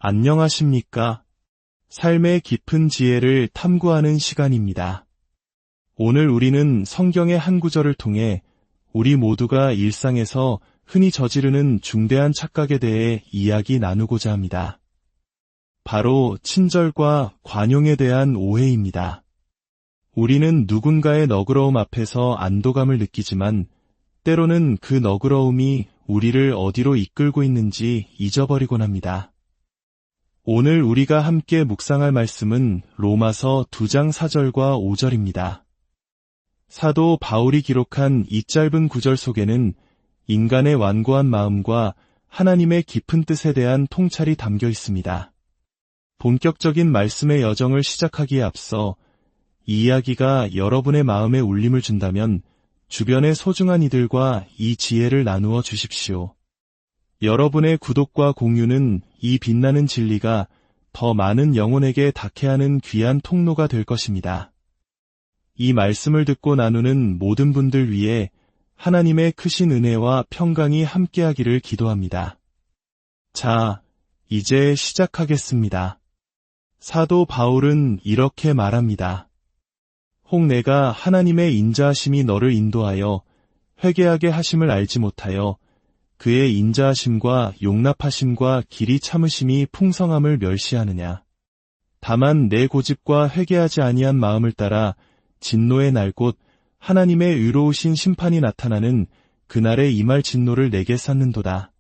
안녕하십니까? 삶의 깊은 지혜를 탐구하는 시간입니다. 오늘 우리는 성경의 한 구절을 통해 우리 모두가 일상에서 흔히 저지르는 중대한 착각에 대해 이야기 나누고자 합니다. 바로 친절과 관용에 대한 오해입니다. 우리는 누군가의 너그러움 앞에서 안도감을 느끼지만 때로는 그 너그러움이 우리를 어디로 이끌고 있는지 잊어버리곤 합니다. 오늘 우리가 함께 묵상할 말씀은 로마서 2장 4절과 5절입니다. 사도 바울이 기록한 이 짧은 구절 속에는 인간의 완고한 마음과 하나님의 깊은 뜻에 대한 통찰이 담겨 있습니다. 본격적인 말씀의 여정을 시작하기에 앞서 이 이야기가 여러분의 마음에 울림을 준다면 주변의 소중한 이들과 이 지혜를 나누어 주십시오. 여러분의 구독과 공유는 이 빛나는 진리가 더 많은 영혼에게 닿게 하는 귀한 통로가 될 것입니다. 이 말씀을 듣고 나누는 모든 분들 위해 하나님의 크신 은혜와 평강이 함께하기를 기도합니다. 자, 이제 시작하겠습니다. 사도 바울은 이렇게 말합니다. 혹 내가 하나님의 인자하심이 너를 인도하여 회개하게 하심을 알지 못하여 그의 인자하심과 용납하심과 길이 참으심이 풍성함을 멸시하느냐. 다만 내 고집과 회개하지 아니한 마음을 따라 진노의 날 곧 하나님의 의로우신 심판이 나타나는 그날에 임할 진노를 내게 쌓는도다.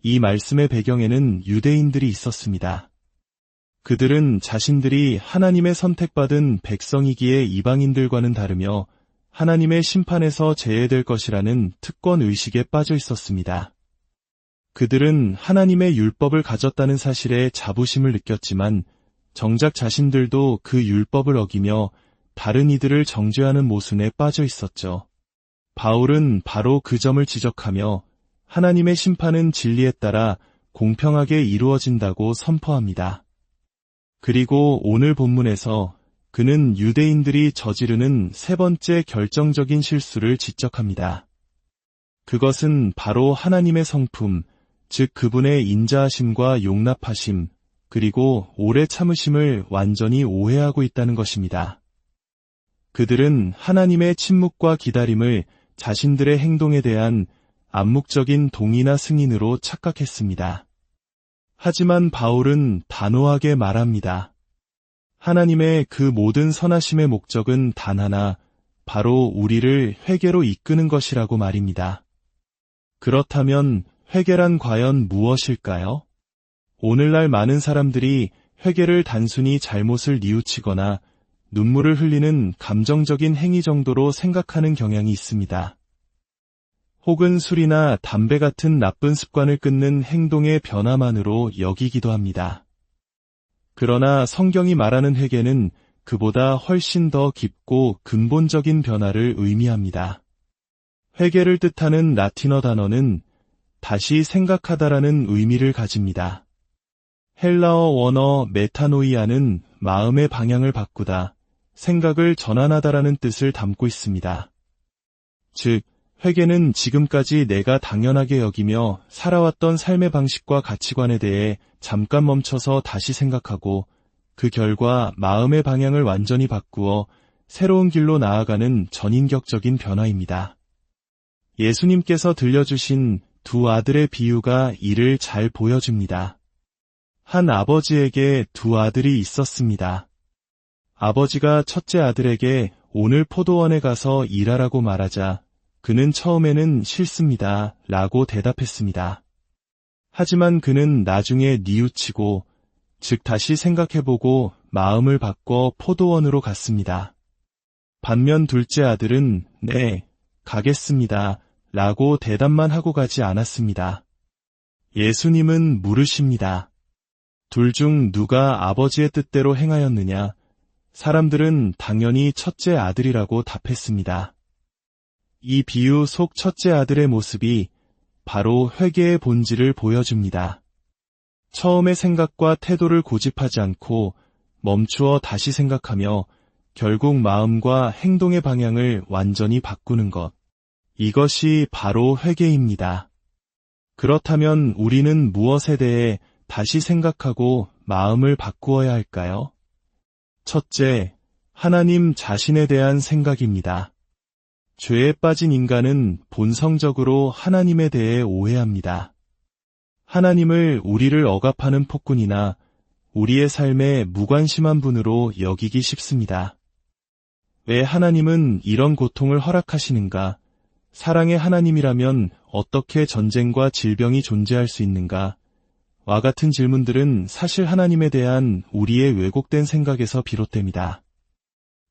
이 말씀의 배경에는 유대인들이 있었습니다. 그들은 자신들이 하나님의 선택받은 백성이기에 이방인들과는 다르며 하나님의 심판에서 제외될 것이라는 특권 의식에 빠져 있었습니다. 그들은 하나님의 율법을 가졌다는 사실에 자부심을 느꼈지만 정작 자신들도 그 율법을 어기며 다른 이들을 정죄하는 모순에 빠져 있었죠. 바울은 바로 그 점을 지적하며 하나님의 심판은 진리에 따라 공평하게 이루어진다고 선포합니다. 그리고 오늘 본문에서 그는 유대인들이 저지르는 세 번째 결정적인 실수를 지적합니다. 그것은 바로 하나님의 성품, 즉 그분의 인자하심과 용납하심, 그리고 오래 참으심을 완전히 오해하고 있다는 것입니다. 그들은 하나님의 침묵과 기다림을 자신들의 행동에 대한 암묵적인 동의나 승인으로 착각했습니다. 하지만 바울은 단호하게 말합니다. 하나님의 그 모든 선하심의 목적은 단 하나, 바로 우리를 회개로 이끄는 것이라고 말입니다. 그렇다면 회개란 과연 무엇일까요? 오늘날 많은 사람들이 회개를 단순히 잘못을 뉘우치거나 눈물을 흘리는 감정적인 행위 정도로 생각하는 경향이 있습니다. 혹은 술이나 담배 같은 나쁜 습관을 끊는 행동의 변화만으로 여기기도 합니다. 그러나 성경이 말하는 회개는 그보다 훨씬 더 깊고 근본적인 변화를 의미합니다. 회개를 뜻하는 라틴어 단어는 다시 생각하다라는 의미를 가집니다. 헬라어 원어 메타노이아는 마음의 방향을 바꾸다, 생각을 전환하다라는 뜻을 담고 있습니다. 즉, 회개는 지금까지 내가 당연하게 여기며 살아왔던 삶의 방식과 가치관에 대해 잠깐 멈춰서 다시 생각하고 그 결과 마음의 방향을 완전히 바꾸어 새로운 길로 나아가는 전인격적인 변화입니다. 예수님께서 들려주신 두 아들의 비유가 이를 잘 보여줍니다. 한 아버지에게 두 아들이 있었습니다. 아버지가 첫째 아들에게 오늘 포도원에 가서 일하라고 말하자 그는 처음에는 싫습니다 라고 대답했습니다. 하지만 그는 나중에 뉘우치고, 즉 다시 생각해보고 마음을 바꿔 포도원으로 갔습니다. 반면 둘째 아들은 네, 가겠습니다 라고 대답만 하고 가지 않았습니다. 예수님은 물으십니다. 둘 중 누가 아버지의 뜻대로 행하였느냐? 사람들은 당연히 첫째 아들이라고 답했습니다. 이 비유 속 첫째 아들의 모습이 바로 회개의 본질을 보여줍니다. 처음의 생각과 태도를 고집하지 않고 멈추어 다시 생각하며 결국 마음과 행동의 방향을 완전히 바꾸는 것. 이것이 바로 회개입니다. 그렇다면 우리는 무엇에 대해 다시 생각하고 마음을 바꾸어야 할까요? 첫째, 하나님 자신에 대한 생각입니다. 죄에 빠진 인간은 본성적으로 하나님에 대해 오해합니다. 하나님을 우리를 억압하는 폭군이나 우리의 삶에 무관심한 분으로 여기기 쉽습니다. 왜 하나님은 이런 고통을 허락하시는가? 사랑의 하나님이라면 어떻게 전쟁과 질병이 존재할 수 있는가? 와 같은 질문들은 사실 하나님에 대한 우리의 왜곡된 생각에서 비롯됩니다.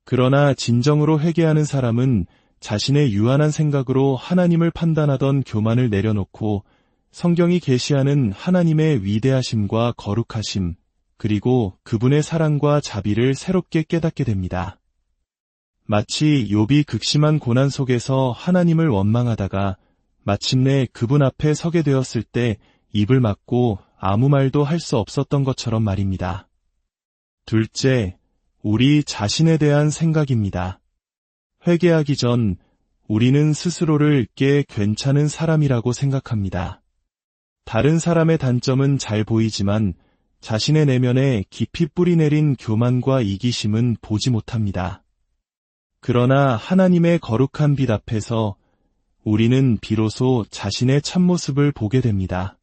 그러나 진정으로 회개하는 사람은 자신의 유한한 생각으로 하나님을 판단하던 교만을 내려놓고 성경이 계시하는 하나님의 위대하심과 거룩하심, 그리고 그분의 사랑과 자비를 새롭게 깨닫게 됩니다. 마치 욥이 극심한 고난 속에서 하나님을 원망하다가 마침내 그분 앞에 서게 되었을 때 입을 막고 아무 말도 할 수 없었던 것처럼 말입니다. 둘째, 우리 자신에 대한 생각입니다. 회개하기 전 우리는 스스로를 꽤 괜찮은 사람이라고 생각합니다. 다른 사람의 단점은 잘 보이지만 자신의 내면에 깊이 뿌리내린 교만과 이기심은 보지 못합니다. 그러나 하나님의 거룩한 빛 앞에서 우리는 비로소 자신의 참모습을 보게 됩니다.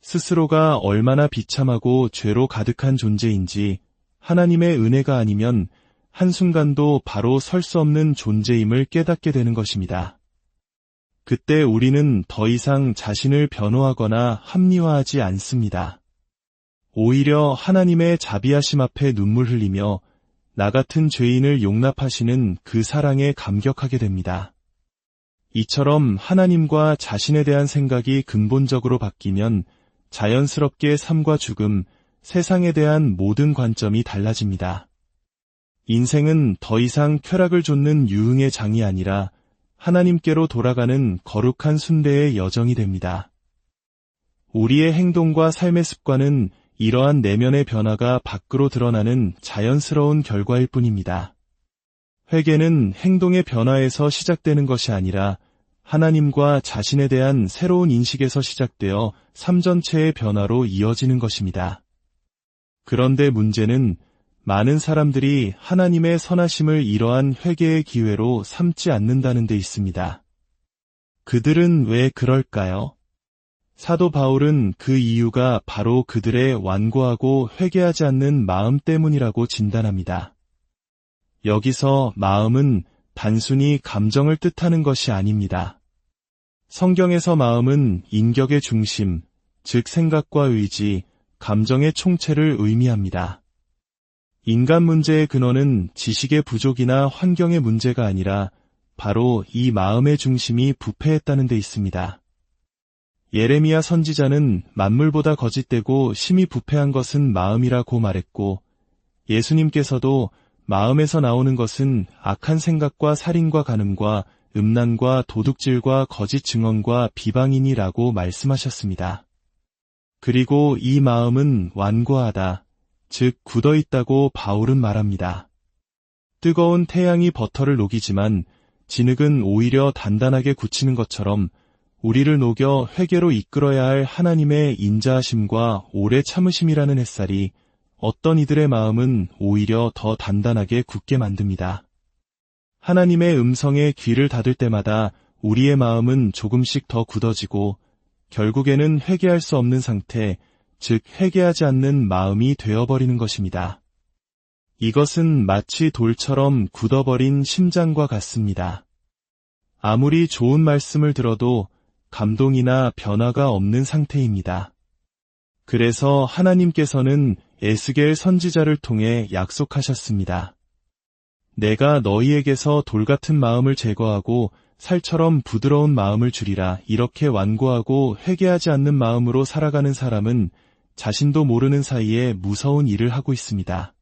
스스로가 얼마나 비참하고 죄로 가득한 존재인지 하나님의 은혜가 아니면 한순간도 바로 설 수 없는 존재임을 깨닫게 되는 것입니다. 그때 우리는 더 이상 자신을 변호하거나 합리화하지 않습니다. 오히려 하나님의 자비하심 앞에 눈물 흘리며 나 같은 죄인을 용납하시는 그 사랑에 감격하게 됩니다. 이처럼 하나님과 자신에 대한 생각이 근본적으로 바뀌면 자연스럽게 삶과 죽음, 세상에 대한 모든 관점이 달라집니다. 인생은 더 이상 쾌락을 좇는 유흥의 장이 아니라 하나님께로 돌아가는 거룩한 순례의 여정이 됩니다. 우리의 행동과 삶의 습관은 이러한 내면의 변화가 밖으로 드러나는 자연스러운 결과일 뿐입니다. 회개는 행동의 변화에서 시작되는 것이 아니라 하나님과 자신에 대한 새로운 인식에서 시작되어 삶 전체의 변화로 이어지는 것입니다. 그런데 문제는 많은 사람들이 하나님의 선하심을 이러한 회개의 기회로 삼지 않는다는 데 있습니다. 그들은 왜 그럴까요? 사도 바울은 그 이유가 바로 그들의 완고하고 회개하지 않는 마음 때문이라고 진단합니다. 여기서 마음은 단순히 감정을 뜻하는 것이 아닙니다. 성경에서 마음은 인격의 중심, 즉 생각과 의지, 감정의 총체를 의미합니다. 인간 문제의 근원은 지식의 부족이나 환경의 문제가 아니라 바로 이 마음의 중심이 부패했다는 데 있습니다. 예레미야 선지자는 만물보다 거짓되고 심히 부패한 것은 마음이라고 말했고, 예수님께서도 마음에서 나오는 것은 악한 생각과 살인과 간음과 음란과 도둑질과 거짓 증언과 비방이니라고 말씀하셨습니다. 그리고 이 마음은 완고하다, 즉 굳어있다고 바울은 말합니다. 뜨거운 태양이 버터를 녹이지만 진흙은 오히려 단단하게 굳히는 것처럼 우리를 녹여 회개로 이끌어야 할 하나님의 인자하심과 오래 참으심이라는 햇살이 어떤 이들의 마음은 오히려 더 단단하게 굳게 만듭니다. 하나님의 음성에 귀를 닫을 때마다 우리의 마음은 조금씩 더 굳어지고 결국에는 회개할 수 없는 상태, 즉 회개하지 않는 마음이 되어버리는 것입니다. 이것은 마치 돌처럼 굳어버린 심장과 같습니다. 아무리 좋은 말씀을 들어도 감동이나 변화가 없는 상태입니다. 그래서 하나님께서는 에스겔 선지자를 통해 약속하셨습니다. 내가 너희에게서 돌같은 마음을 제거하고 살처럼 부드러운 마음을 주리라. 이렇게 완고하고 회개하지 않는 마음으로 살아가는 사람은 자신도 모르는 사이에 무서운 일을 하고 있습니다.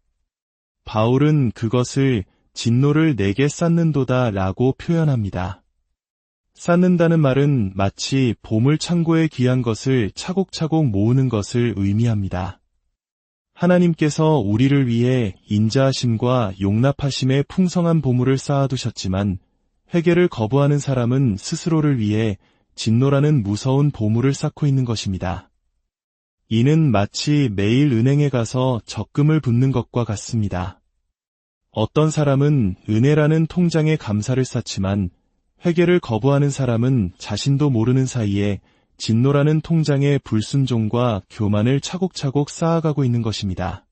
바울은 그것을 진노를 내게 쌓는도다 라고 표현합니다. 쌓는다는 말은 마치 보물 창고에 귀한 것을 차곡차곡 모으는 것을 의미합니다. 하나님께서 우리를 위해 인자하심과 용납하심의 풍성한 보물을 쌓아두셨지만 회개를 거부하는 사람은 스스로를 위해 진노라는 무서운 보물을 쌓고 있는 것입니다. 이는 마치 매일 은행에 가서 적금을 붓는 것과 같습니다. 어떤 사람은 은혜라는 통장에 감사를 쌓지만 회개를 거부하는 사람은 자신도 모르는 사이에 진노라는 통장에 불순종과 교만을 차곡차곡 쌓아가고 있는 것입니다.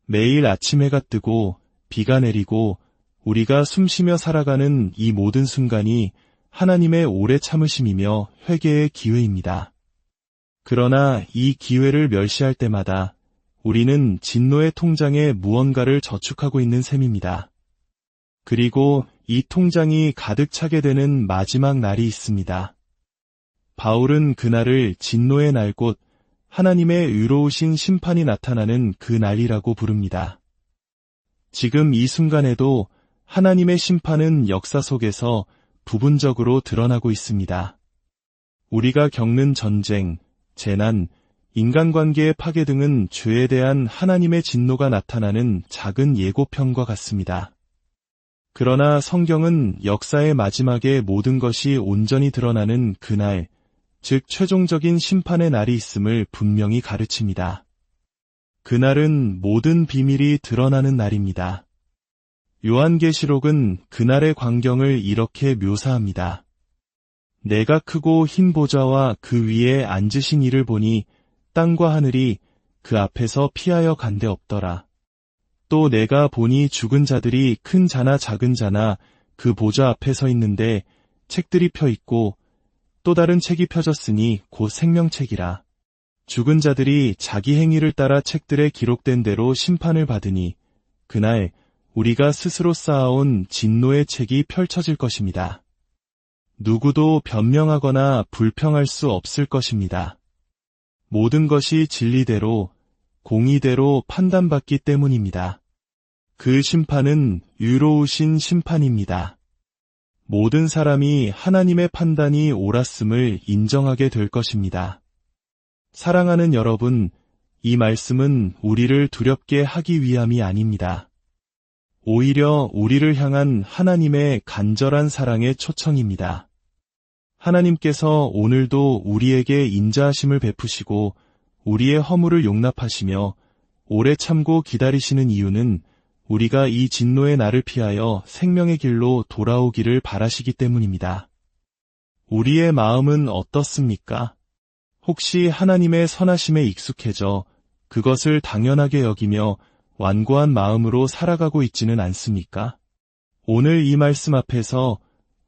매일 아침 해가 뜨고 비가 내리고 우리가 숨쉬며 살아가는 이 모든 순간이 하나님의 오래 참으심이며 회개의 기회입니다. 그러나 이 기회를 멸시할 때마다 우리는 진노의 통장에 무언가를 저축하고 있는 셈입니다. 그리고 이 통장이 가득 차게 되는 마지막 날이 있습니다. 바울은 그날을 진노의 날 곧 하나님의 의로우신 심판이 나타나는 그 날이라고 부릅니다. 지금 이 순간에도 하나님의 심판은 역사 속에서 부분적으로 드러나고 있습니다. 우리가 겪는 전쟁, 재난, 인간관계의 파괴 등은 죄에 대한 하나님의 진노가 나타나는 작은 예고편과 같습니다. 그러나 성경은 역사의 마지막에 모든 것이 온전히 드러나는 그날, 즉 최종적인 심판의 날이 있음을 분명히 가르칩니다. 그날은 모든 비밀이 드러나는 날입니다. 요한계시록은 그날의 광경을 이렇게 묘사합니다. 내가 크고 흰 보좌와 그 위에 앉으신 이를 보니 땅과 하늘이 그 앞에서 피하여 간데 없더라. 또 내가 보니 죽은 자들이 큰 자나 작은 자나 그 보좌 앞에 서 있는데 책들이 펴 있고 또 다른 책이 펴졌으니 곧 생명책이라. 죽은 자들이 자기 행위를 따라 책들에 기록된 대로 심판을 받으니 그날 우리가 스스로 쌓아온 진노의 책이 펼쳐질 것입니다. 누구도 변명하거나 불평할 수 없을 것입니다. 모든 것이 진리대로, 공의대로 판단받기 때문입니다. 그 심판은 의로우신 심판입니다. 모든 사람이 하나님의 판단이 옳았음을 인정하게 될 것입니다. 사랑하는 여러분, 이 말씀은 우리를 두렵게 하기 위함이 아닙니다. 오히려 우리를 향한 하나님의 간절한 사랑의 초청입니다. 하나님께서 오늘도 우리에게 인자하심을 베푸시고 우리의 허물을 용납하시며 오래 참고 기다리시는 이유는 우리가 이 진노의 날을 피하여 생명의 길로 돌아오기를 바라시기 때문입니다. 우리의 마음은 어떻습니까? 혹시 하나님의 선하심에 익숙해져 그것을 당연하게 여기며 완고한 마음으로 살아가고 있지는 않습니까? 오늘 이 말씀 앞에서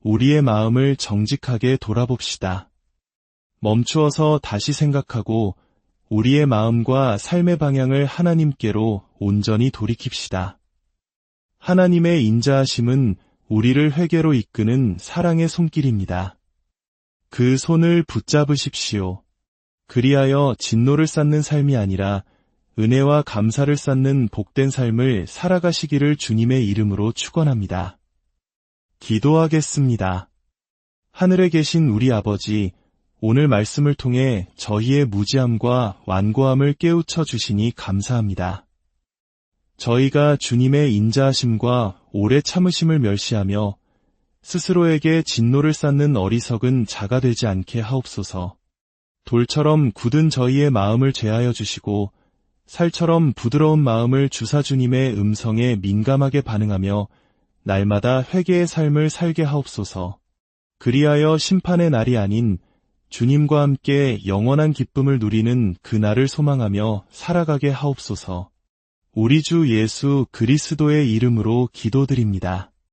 우리의 마음을 정직하게 돌아봅시다. 멈추어서 다시 생각하고 우리의 마음과 삶의 방향을 하나님께로 온전히 돌이킵시다. 하나님의 인자하심은 우리를 회개로 이끄는 사랑의 손길입니다. 그 손을 붙잡으십시오. 그리하여 진노를 쌓는 삶이 아니라 은혜와 감사를 쌓는 복된 삶을 살아가시기를 주님의 이름으로 축원합니다. 기도하겠습니다. 하늘에 계신 우리 아버지, 오늘 말씀을 통해 저희의 무지함과 완고함을 깨우쳐 주시니 감사합니다. 저희가 주님의 인자하심과 오래 참으심을 멸시하며 스스로에게 진노를 쌓는 어리석은 자가 되지 않게 하옵소서. 돌처럼 굳은 저희의 마음을 제하여 주시고 살처럼 부드러운 마음을 주사 주님의 음성에 민감하게 반응하며 날마다 회개의 삶을 살게 하옵소서. 그리하여 심판의 날이 아닌 주님과 함께 영원한 기쁨을 누리는 그 날을 소망하며 살아가게 하옵소서. 우리 주 예수 그리스도의 이름으로 기도드립니다.